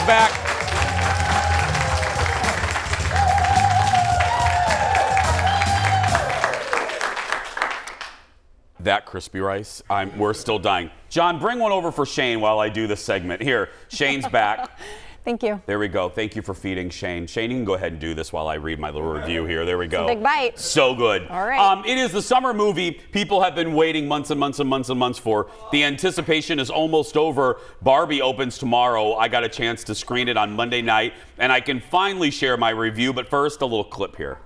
back. That crispy rice, we're still dying. John, bring one over for Shane while I do this segment. Here, Shane's back. Thank you. There we go. Thank you for feeding Shane. Shane, you can go ahead and do this while I read my little review here. There we go. It's a big bite. So good. All right. It is the summer movie people have been waiting months and months and months and months for. The anticipation is almost over. Barbie opens tomorrow. I got a chance to screen it on Monday night, and I can finally share my review. But first, a little clip here.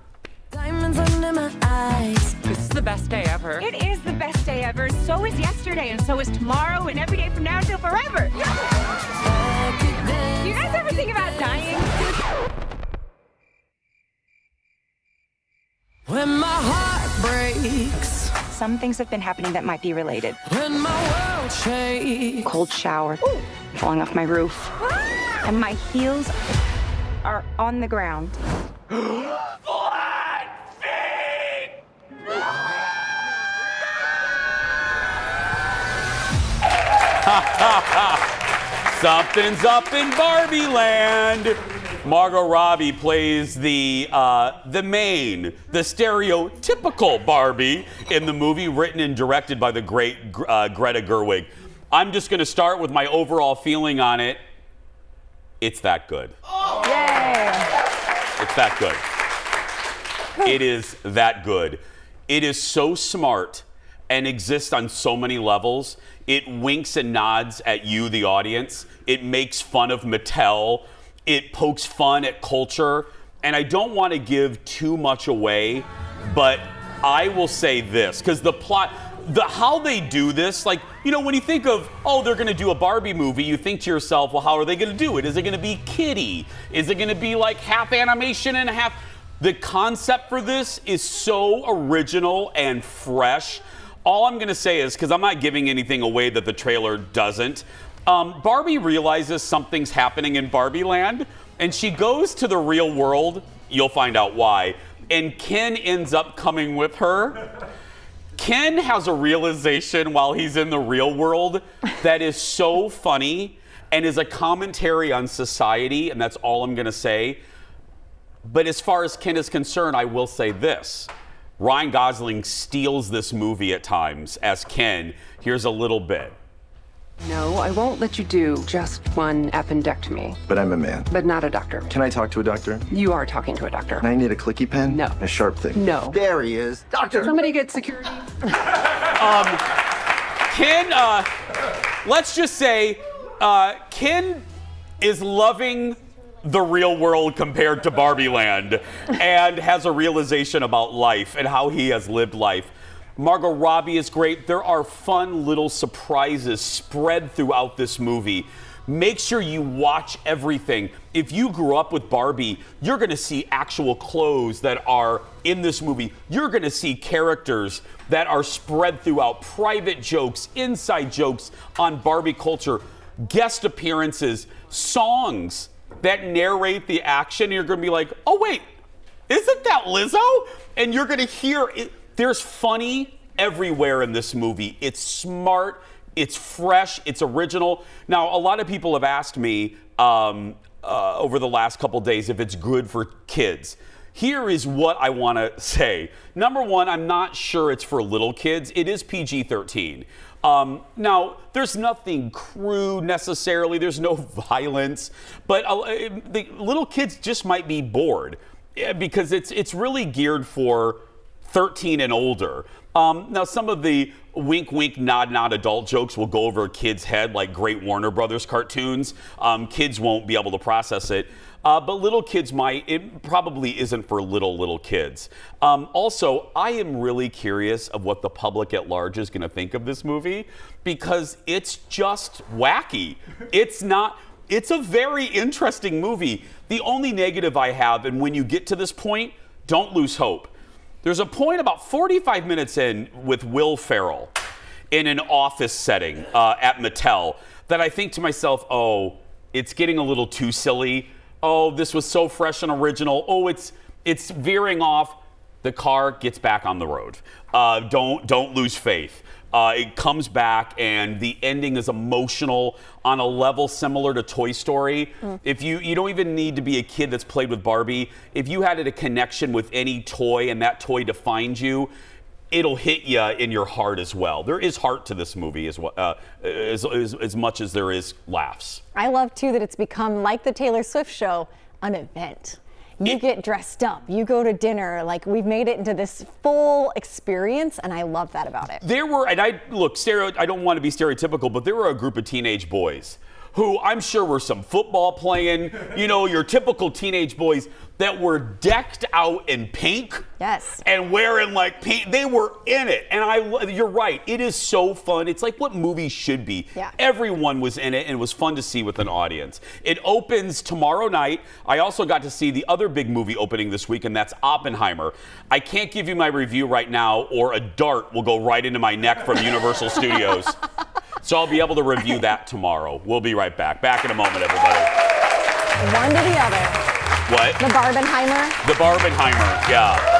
Diamonds under my eyes. This is the best day ever. It is the best day ever. So is yesterday, and so is tomorrow, and every day from now until forever. Do you guys ever think about dying? When my heart breaks. Some things have been happening that might be related. When my world shakes. Cold shower, falling off my roof, and my heels are on the ground. Something's up in Barbie land. Margot Robbie plays the stereotypical Barbie in the movie, written and directed by the great Greta Gerwig. I'm just going to start with my overall feeling on it. It's that good. Yay! It's that good. It is that good. It is so smart and exists on so many levels. It winks and nods at you, the audience. It makes fun of Mattel. It pokes fun at culture. And I don't want to give too much away, but I will say this, because the plot, how they do this, like, you know, when you think of, oh, they're going to do a Barbie movie, you think to yourself, well, how are they going to do it? Is it going to be kiddie? Is it going to be like half animation and half? The concept for this is so original and fresh. All I'm going to say is, because I'm not giving anything away that the trailer doesn't, Barbie realizes something's happening in Barbie land, and she goes to the real world. You'll find out why. And Ken ends up coming with her. Ken has a realization while he's in the real world that is so funny and is a commentary on society, and that's all I'm going to say. But as far as Ken is concerned, I will say this. Ryan Gosling steals this movie at times as Ken. Here's a little bit. No, I won't let you do just one appendectomy. But I'm a man. But not a doctor. Can I talk to a doctor? You are talking to a doctor. And I need a clicky pen? No. A sharp thing? No. There he is. Doctor! Somebody get security. Ken, let's just say, Ken is loving the real world compared to Barbie land and has a realization about life and how he has lived life. Margot Robbie is great. There are fun little surprises spread throughout this movie. Make sure you watch everything. If you grew up with Barbie, you're going to see actual clothes that are in this movie. You're going to see characters that are spread throughout, private jokes, inside jokes on Barbie culture, guest appearances, songs that narrate the action. You're going to be like, oh, wait, isn't that Lizzo? And you're going to hear it. There's funny everywhere in this movie. It's smart, it's fresh, it's original. Now, a lot of people have asked me over the last couple days if it's good for kids. Here is what I want to say. Number one, I'm not sure it's for little kids. It is PG-13. Now, there's nothing crude necessarily. There's no violence. But the little kids just might be bored because it's really geared for 13 and older. Now, some of the wink, wink, nod, nod adult jokes will go over a kid's head like great Warner Brothers cartoons. Kids won't be able to process it. But little kids might. It probably isn't for little kids. Also, I am really curious of what the public at large is going to think of this movie because it's just wacky. It's a very interesting movie. The only negative I have, and when you get to this point, don't lose hope. There's a point about 45 minutes in with Will Ferrell in an office setting at Mattel that I think to myself, oh, it's getting a little too silly. Oh, this was so fresh and original. Oh, it's veering off. The car gets back on the road. Don't lose faith. It comes back, and the ending is emotional on a level similar to Toy Story. If you don't even need to be a kid that's played with Barbie. If you had a connection with any toy and that toy defined you, it'll hit you in your heart as well. There is heart to this movie as much as there is laughs. I love too that it's become, like the Taylor Swift show, an event. You get dressed up, you go to dinner, like we've made it into this full experience, and I love that about it. There were, and I don't want to be stereotypical, but there were a group of teenage boys who I'm sure were some football playing, your typical teenage boys that were decked out in pink. Yes. And wearing like paint. They were in it. And you're right. It is so fun. It's like what movies should be. Yeah. Everyone was in it, and it was fun to see with an audience. It opens tomorrow night. I also got to see the other big movie opening this week, and that's Oppenheimer. I can't give you my review right now, or a dart will go right into my neck from Universal Studios. So I'll be able to review that tomorrow. We'll be right back. Back in a moment, everybody. One to the other. What? The Barbenheimer. The Barbenheimer, yeah.